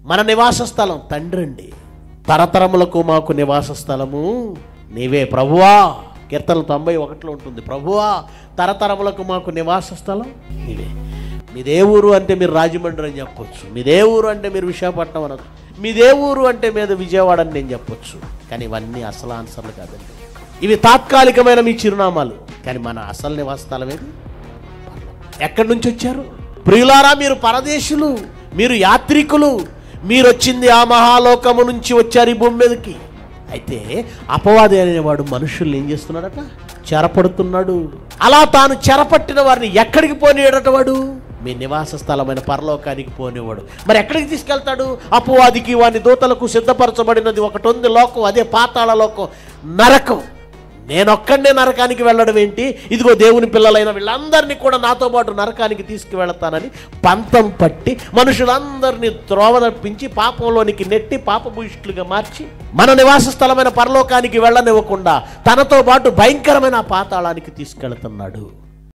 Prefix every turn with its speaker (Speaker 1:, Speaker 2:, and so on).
Speaker 1: మన నివాస స్థలం తండ్రి అండి. తరతరములకు మాకు నివాస స్థలము నీవే ప్రభువా. కీర్తన 91లో ఉంటుంది, ప్రభువా తరతరములకు మాకు నివాస స్థలం నీవే. మీదే ఊరు అంటే మీరు రాజమండ్రి అని చెప్పొచ్చు, మీదే ఊరు అంటే మీరు విశాఖపట్నం అనొచ్చు, మీదే ఊరు అంటే మీద విజయవాడ అని నేను చెప్పొచ్చు. కానీ ఇవన్నీ అసలు ఆన్సర్లు కాదండి. ఇవి తాత్కాలికమైన మీ చిరునామాలు. కానీ మన అసలు నివాస స్థలం ఏది? ఎక్కడి నుంచి వచ్చారు ప్రియులారా? మీరు పరదేశులు, మీరు యాత్రికులు, మీరు వచ్చింది ఆ మహాలోకము నుంచి వచ్చారు ఈ భూమి మీదకి. అయితే అపవాది అనేవాడు మనుషుల్ని ఏం చేస్తున్నాడట? చెరపడుతున్నాడు. అలా తాను చెరపట్టిన వారిని ఎక్కడికి పోనీయడట? వాడు మీ నివాస స్థలమైన పరలోకానికి పోనేవాడు. మరి ఎక్కడికి తీసుకెళ్తాడు? అపవాదికి వాని దూతలకు సిద్ధపరచబడినది ఒకటి ఉంది, లోకం. అదే పాతాళ లోకం, నరకం. నేనొక్కడే నరకానికి వెళ్ళడం ఏంటి? ఇదిగో దేవుని పిల్లలైన వీళ్ళందరినీ కూడా నాతో పాటు నరకానికి తీసుకువెళతానని పంతం పట్టి మనుషులందరినీ త్రోవ తప్పించి పాపంలోనికి నెట్టి పాపభూయిష్ఠులుగా మార్చి మన నివాస స్థలమైన పరలోకానికి వెళ్ళనివ్వకుండా తనతో పాటు భయంకరమైన పాతాళానికి తీసుకెళ్తున్నాడు.